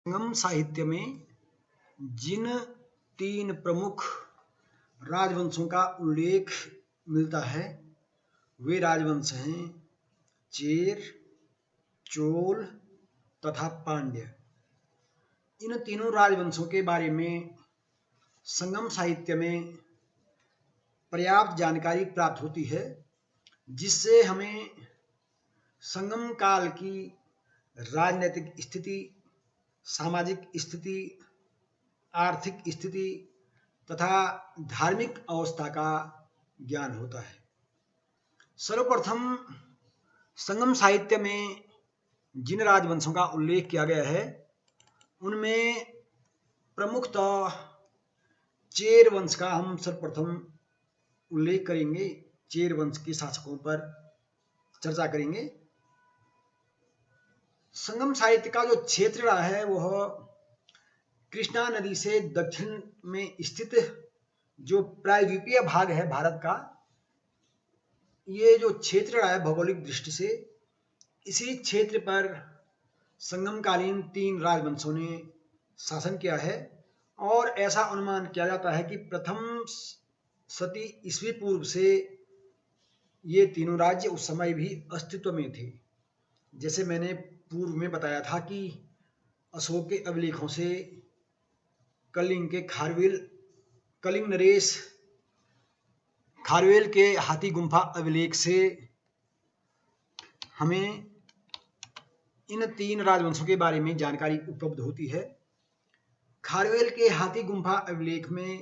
संगम साहित्य में जिन तीन प्रमुख राजवंशों का उल्लेख मिलता है वे राजवंश हैं चेर, चोल तथा पांड्य। इन तीनों राजवंशों के बारे में संगम साहित्य में पर्याप्त जानकारी प्राप्त होती है, जिससे हमें संगम काल की राजनीतिक स्थिति, सामाजिक स्थिति, आर्थिक स्थिति तथा धार्मिक अवस्था का ज्ञान होता है। सर्वप्रथम संगम साहित्य में जिन राजवंशों का उल्लेख किया गया है उनमें प्रमुखतः चेर वंश का हम सर्वप्रथम उल्लेख करेंगे। चेर वंश के शासकों पर चर्चा करेंगे। संगम साहित्य का जो क्षेत्र रहा है वह कृष्णा नदी से दक्षिण में स्थित जो प्रायद्वीपीय भाग है भारत का, ये जो क्षेत्र रहा है भौगोलिक दृष्टि से, इसी क्षेत्र पर संगमकालीन तीन राजवंशों ने शासन किया है और ऐसा अनुमान किया जाता है कि प्रथम शती ईस्वी पूर्व से ये तीनों राज्य उस समय भी अस्तित्व में थे। जैसे मैंने पूर्व में बताया था कि अशोक के अभिलेखों से कलिंग के कलिंग नरेश खारवेल के हाथी गुम्फा अभिलेख से हमें इन तीन राजवंशों के बारे में जानकारी उपलब्ध होती है। खारवेल के हाथी गुम्फा अभिलेख में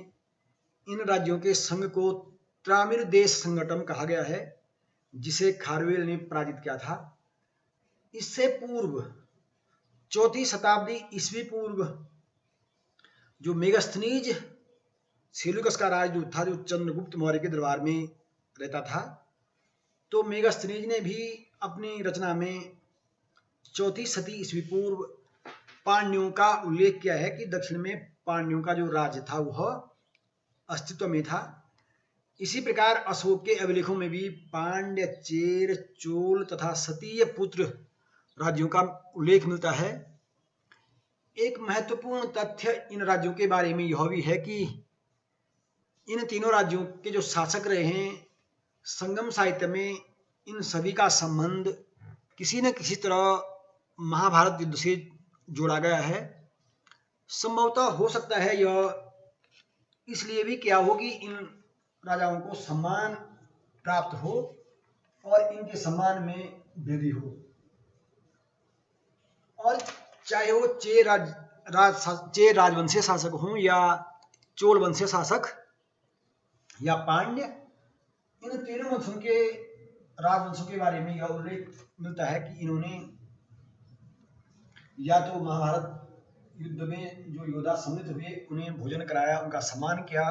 इन राज्यों के संघ को त्रामिर देश संगठन कहा गया है, जिसे खारवेल ने पराजित किया था। इससे पूर्व चौथी शताब्दी ईस्वी पूर्व जो मेगास्थनीज सेल्यूकस का राज था, जो चंद्रगुप्त मौर्य के दरबार में रहता था, तो मेगास्थनीज ने भी अपनी रचना में चौथी शती ईस्वी पूर्व पांड्यों का उल्लेख किया है कि दक्षिण में पांड्यों का जो राज्य था वह अस्तित्व में था। इसी प्रकार अशोक के अभिलेखों में भी पांड्य, चेर, चोल तथा सतीय पुत्र राज्यों का उल्लेख मिलता है। एक महत्वपूर्ण तथ्य इन राज्यों के बारे में यह भी है कि इन तीनों राज्यों के जो शासक रहे हैं, संगम साहित्य में इन सभी का संबंध किसी न किसी तरह महाभारत युद्ध से जोड़ा गया है। संभवतः हो सकता है यह इसलिए भी किया हो कि इन राजाओं को सम्मान प्राप्त हो और इनके सम्मान में वृद्धि हो। और चाहे वो चेर राजवंशीय शासक हों या चोल वंशीय शासक या पांड्य, इन तीनों राजवंशों के बारे में यह उल्लेख मिलता है कि इन्होंने या तो महाभारत युद्ध में जो योद्धा सम्मिलित हुए उन्हें भोजन कराया, उनका सम्मान किया,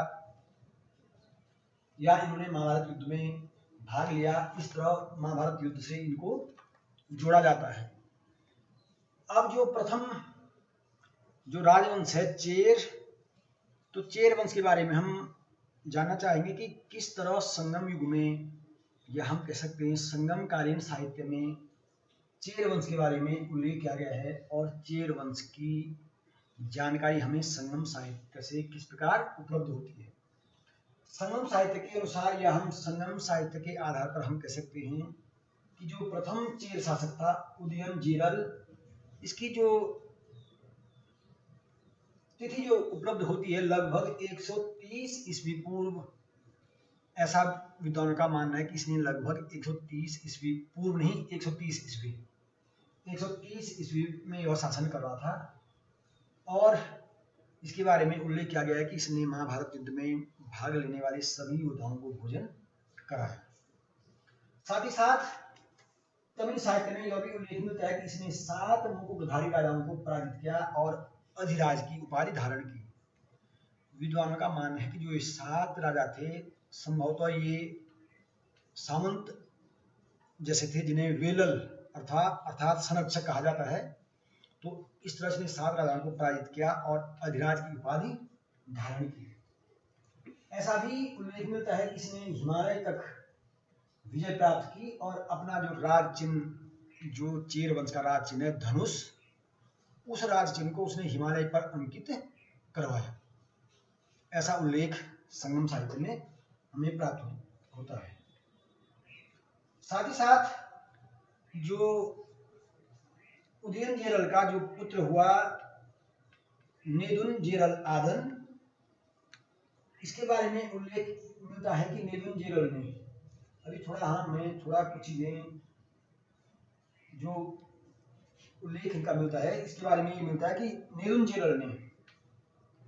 या इन्होंने महाभारत युद्ध में भाग लिया। इस तरह महाभारत युद्ध से इनको जोड़ा जाता है। अब जो प्रथम जो राजवंश है चेर, तो चेर वंश के बारे में हम जानना चाहेंगे कि किस तरह संगम युग में, या हम कह सकते हैं संगमकालीन साहित्य में चेर वंश के बारे में उल्लेख किया गया है और चेर वंश की जानकारी हमें संगम साहित्य से किस प्रकार उपलब्ध होती है। संगम साहित्य के अनुसार या हम संगम साहित्य के आधार पर हम कह सकते हैं कि जो प्रथम चेर शासक था उदयन जेरल, इसकी जो तिथि जो उपलब्ध होती है लगभग 130 ईस्वी पूर्व, ऐसा विद्वानों का मानना है कि इसने लगभग 130 ईस्वी पूर्व नहीं 130 ईस्वी में यह शासन कर रहा था। और इसके बारे में उल्लेख किया गया है कि इसने महाभारत युद्ध में भाग लेने वाले सभी योद्धाओं को भोजन कराया। साथ ही साथ तमिल साहित्य में यह भी उल्लेख मिलता है कि इसने 7 मुकुटधारी राजाओं को पराजित किया और अधिराज की उपाधि धारण की। विद्वानों का मानना है कि जो ये 7 राजा थे संभवतः ये सामंत जैसे थे, जिन्हें वेलल अर्थात संरक्षक कहा जाता है। तो इस तरह से 7 राजाओं को पराजित किया और अधिराज की उपाधि धारण की। ऐसा भी उल्लेख मिलता है कि इसने हिमालय तक विजय प्राप्त की और अपना जो राज चिन्ह, जो चेर वंश का राज चिन्ह है धनुष, उस राज चिन्ह को उसने हिमालय पर अंकित करवाया। ऐसा उल्लेख संगम साहित्य में हमें प्राप्त होता है। साथ ही साथ जो उदयनजेरल का जो पुत्र हुआ नेदुनजेरल आदन, इसके बारे में उल्लेख मिलता है कि नेदुनजेरल ने, अभी थोड़ा मैं थोड़ा कुछ चीजें जो उल्लेख इनका मिलता है इसके बारे में ये मिलता है कि नेदुनजेरल ने,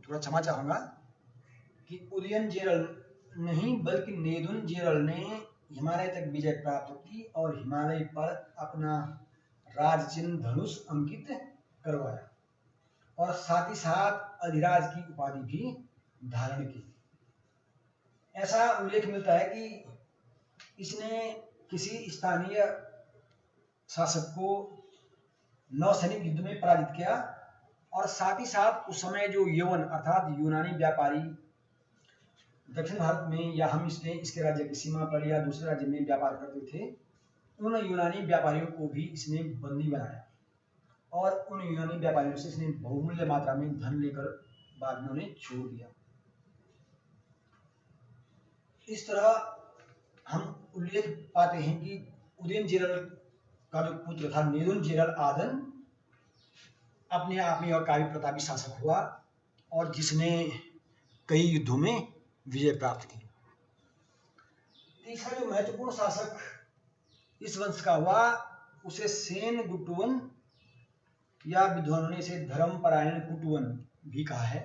थोड़ा क्षमा चाहूंगा कि उदयनजेरल नहीं बल्कि नेदुनजेरल ने हिमालय तक विजय प्राप्त की और हिमालय पर अपना राज चिन्ह धनुष अंकित करवाया और साथ ही साथ अधिराज की उपाधि भी धारण की। ऐसा उल्लेख मिलता है कि इसने किसी स्थानीय शासक को नौसैनिक युद्ध में पराजित किया और साथ ही साथ उस समय जो यवन अर्थात यूनानी व्यापारी दक्षिण भारत में या हम इसके राज्य की सीमा पर या दूसरे राज्य में व्यापार करते थे, उन यूनानी व्यापारियों को भी इसने बंदी बनाया और उन यूनानी व्यापारियों से इसने बहुमूल्य मात्रा में धन लेकर बाद में उन्हें छोड़ दिया। इस तरह हम उल्लेख पाते हैं कि उदयनजेरल का जो पुत्र था नेदुनजेरल आदन अपने आप में और काव्य प्रतापी शासक हुआ और जिसने कई युद्धों में विजय प्राप्त की। तीसरा जो महत्वपूर्ण शासक इस वंश का हुआ उसे सेनगुट्टुवन या विद्वानों ने इसे धर्मपरायण कुटुवन भी कहा है,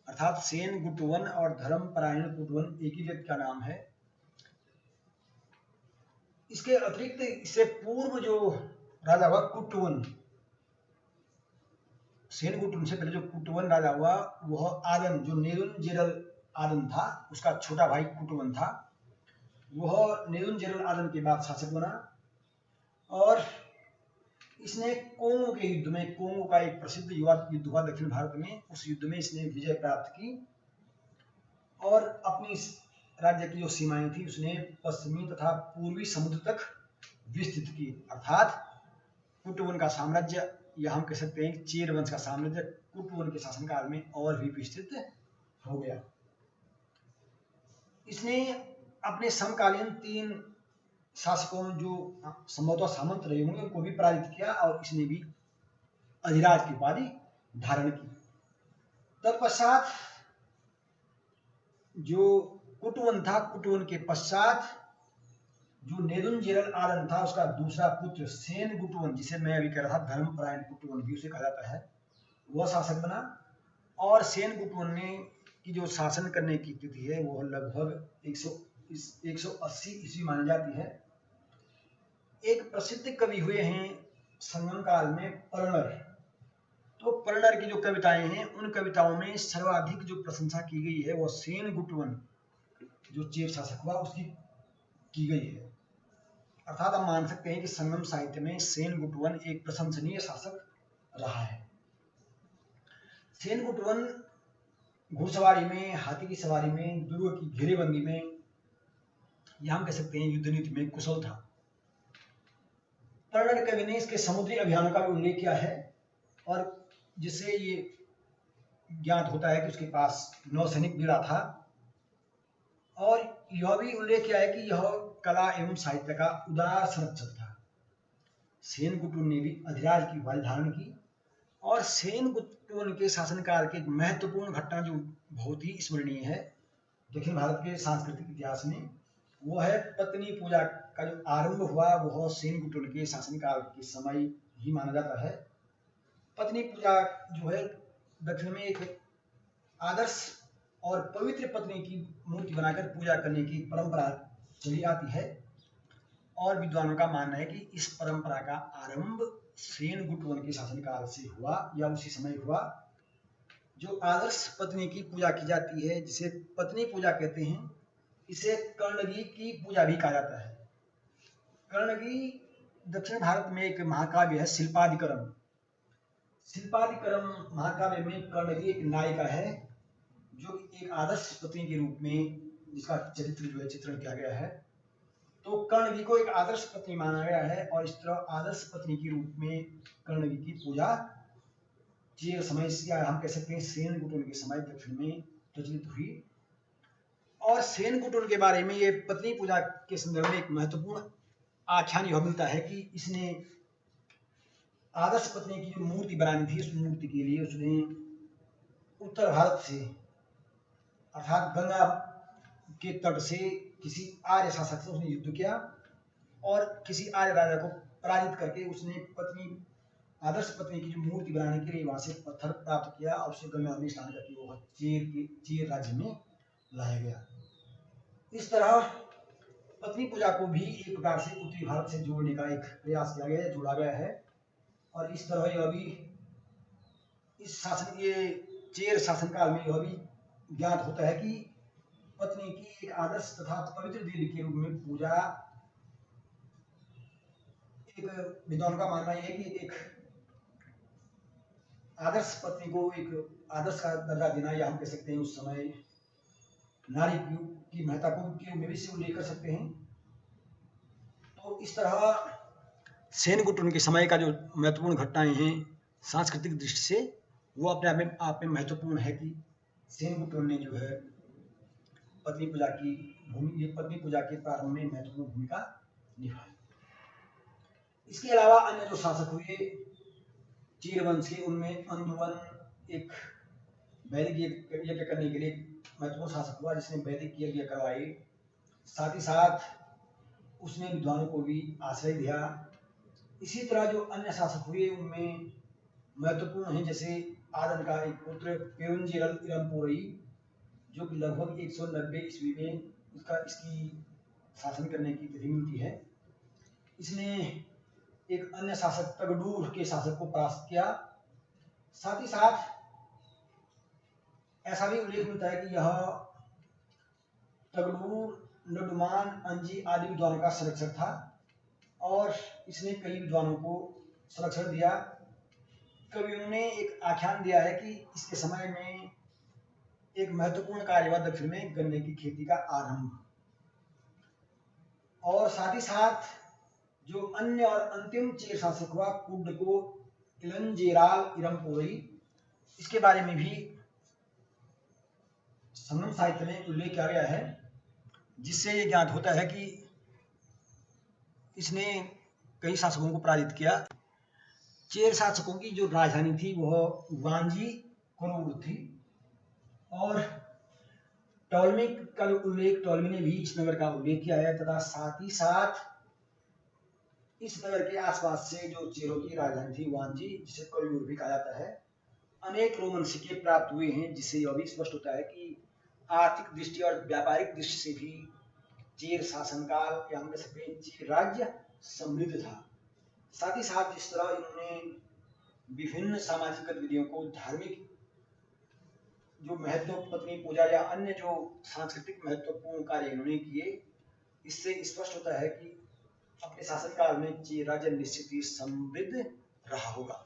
अर्थात सेनगुट्टुवन और धर्मपरायण कुटुवन एक ही व्यक्ति का नाम है। इसके अतिरिक्त इससे पूर्व जो राजा हुआ कुटुवन, सेनगुट्टुवन से पहले जो कुटुवन राजा हुआ वह आदन जो नेदुनजेरल आदन था उसका छोटा भाई कुटुवन था, वह नेदुनजेरल आदन के बाद शासक बना और इसने कोंगो के युद्ध में, कोंगो का एक प्रसिद्ध युद्ध हुआ दक्षिण भारत में, उस युद्ध में इसने विजय प्राप्त की और अपनी राज्य की जो सीमाएं थी उसने पश्चिमी तथा पूर्वी समुद्र तक विस्तृत की, अर्थात कुटुवन का साम्राज्य या हम कह सकते हैं चेर वंश का साम्राज्य कुटुवन के शासनकाल में और भी विस्तृत हो गया। इसने अपने समकालीन 3 शासकों जो संभवतः सामंत रहे होंगे उनको भी पराजित किया और इसने भी अधिराज की उपाधि धारण की। तत्पश्चात जो कुटुवन था, कुटुवन के पश्चात जो नेदुनजेरल आदन था उसका दूसरा पुत्र सेनगुट्टुवन, जिसे मैं अभी कह रहा था धर्मपरायण कुटुवन भी उसे कहा जाता है, वह शासक बना और सेनगुट्टुवन ने की जो शासन करने की तिथि है वह लगभग 180 ईस्वी मानी जाती है। एक प्रसिद्ध कवि हुए हैं संगम काल में पर्णर, तो पर्णर की जो कविताएं हैं उन कविताओं में सर्वाधिक जो प्रशंसा की गई है वह सेनगुट्टुवन जो चेर शासक हुआ उसकी की गई है। अर्थात हम मान सकते हैं कि संगम साहित्य में सेनगुट्टुवन एक प्रशंसनीय शासक रहा है। सेनगुट्टुवन घुड़सवारी में, हाथी की सवारी में, दुर्ग की घेरेबंदी में या हम कह सकते हैं युद्ध नीति में कुशल था। पर्णर कवि ने इसके समुद्री अभियानों का भी उल्लेख किया है और जिससे ये ज्ञात होता है कि उसके पास नौसैनिक बीड़ा था और यह भी उल्लेख किया है कि यह कला एवं साहित्य का उदार संरक्षक था। सेनगुट्टुवन ने भी अधिराज की उपाधि धारण की और सेनगुट्टुवन के शासनकाल की एक महत्वपूर्ण घटना जो बहुत ही स्मरणीय है दक्षिण भारत के सांस्कृतिक इतिहास में, वो है पत्नी पूजा का जो आरंभ हुआ वह सेनगुट्टुवन के शासनकाल के समय ही माना जाता है। पत्नी पूजा जो है दक्षिण में एक आदर्श और पवित्र पत्नी की मूर्ति बनाकर पूजा करने की परंपरा चली आती है और विद्वानों का मानना है कि इस परंपरा का आरंभ सेनगुट्टुवन के शासनकाल से हुआ या उसी समय हुआ। जो आदर्श पत्नी की पूजा की जाती है जिसे पत्नी पूजा कहते हैं, इसे कर्णगी की पूजा भी कहा जाता है। कर्णगी दक्षिण भारत में एक महाकाव्य है शिल्पादिकरम। शिल्पादिकरम महाकाव्य में कर्णगी एक नायिका है जो एक आदर्श पत्नी के रूप में जिसका चरित्र जो है चित्रण किया गया है। तो कर्णगी को एक आदर्श पत्नी माना गया है और इस तरह आदर्श पत्नी के रूप में कर्णगी की पूजा चेर समय या हम कह सकते हैं सेनकुटुन के समय दक्षिण में प्रचलित हुई। और सेनकुटुन के बारे में ये पत्नी पूजा के संदर्भ में एक महत्वपूर्ण आख्यान यह मिलता है कि इसने आदर्श पत्नी की जो मूर्ति बनानी थी, उस मूर्ति के लिए उसने उत्तर भारत से अर्थात गंगा के तट से किसी आर्य शासक से उसने युद्ध किया और किसी आर्य राजा को पराजित करके उसने आदर्श पत्नी की जो मूर्ति बनाने के लिए वहां से पत्थर प्राप्त किया और उसे गंगा में स्नान करके वो चेर राज्य में लाया गया। इस तरह पत्नी पूजा को भी एक प्रकार से उत्तरी भारत से जोड़ने का एक प्रयास किया गया है, जोड़ा गया है। और इस तरह यह भी इस शासन ये चेर शासनकाल में यह भी ज्ञात होता है कि पत्नी की एक आदर्श तथा पवित्र देवी के रूप में पूजा, एक विद्वान का मानना यह है कि एक आदर्श पत्नी को एक आदर्श का दर्जा देना, या हम कह सकते हैं उस समय नारी की महत्ता को के रूप में भी उल्लेख कर सकते हैं। तो इस तरह सेनकुटुन के समय का जो महत्वपूर्ण घटनाएं हैं सांस्कृतिक दृष्टि से, वो अपने आप में महत्वपूर्ण है कि सेनकुटुन ने जो है पत्नी पूजा के प्रारंभ में महत्वपूर्ण भूमिका निभाई। इसके अलावा अन्य जो शासक हुए चेर वंश के, उनमें अंदुवन एक वैदिक यज्ञ करने के लिए महत्वपूर्ण शासक हुआ जिसने वैदिक यज्ञ करवाए। साथ ही साथ उसने विद्वानों को भी आश्रय दिया। इसी तरह जो अन्य शासक हुए उनमें महत्वपूर्ण हैं जैसे आदन का एक पुत्र पेरुंजेरल इरमपोरई, जो कि लगभग 190 ईस्वी में इसकी शासन करने की तिथि मिलती है। इसने एक अन्य शासक तगडूर के शासक को परास्त किया। साथ ही साथ ऐसा भी उल्लेख मिलता है कि यह तगडूर नडुमान अंजी आदि विद्वानों का संरक्षक था और इसने कई विद्वानों को संरक्षण दिया। कवियों ने एक आख्यान दिया है कि इसके समय में एक महत्वपूर्ण कार्य हुआ दक्षिण में गन्ने की खेती का आरंभ। और साथ ही साथ जो अन्य और अंतिम चेर शासक हुआ कुड्डको इलंजेराल इरमपोरई, इसके बारे में भी संगम साहित्य में उल्लेख किया गया है, जिससे ये ज्ञात होता है कि इसने कई शासकों को पराजित किया। चेर शासकों की जो राजधानी थी वह वांजी कुरूर थी और टॉलमी का जो उल्लेख, टॉलमी ने भी इस नगर का उल्लेख किया है तथा साथ ही साथ इस नगर के आसपास से जो चेरों की राजधानी थी वांजी, जिसे करूर भी कहा जाता है, अनेक रोमन सिक्के प्राप्त हुए हैं, जिससे यह भी स्पष्ट होता है कि आर्थिक दृष्टि और व्यापारिक दृष्टि से भी चेर शासनकाल या हम कह सकते हैं चेर राज्य समृद्ध था। साथ ही साथ जिस तरह इन्होंने विभिन्न सामाजिक गतिविधियों को, धार्मिक जो महत्व पत्नी पूजा या अन्य जो सांस्कृतिक महत्वपूर्ण कार्य इन्होंने किए, इससे स्पष्ट होता है कि अपने शासनकाल में चेर राज्य निश्चित ही समृद्ध रहा होगा।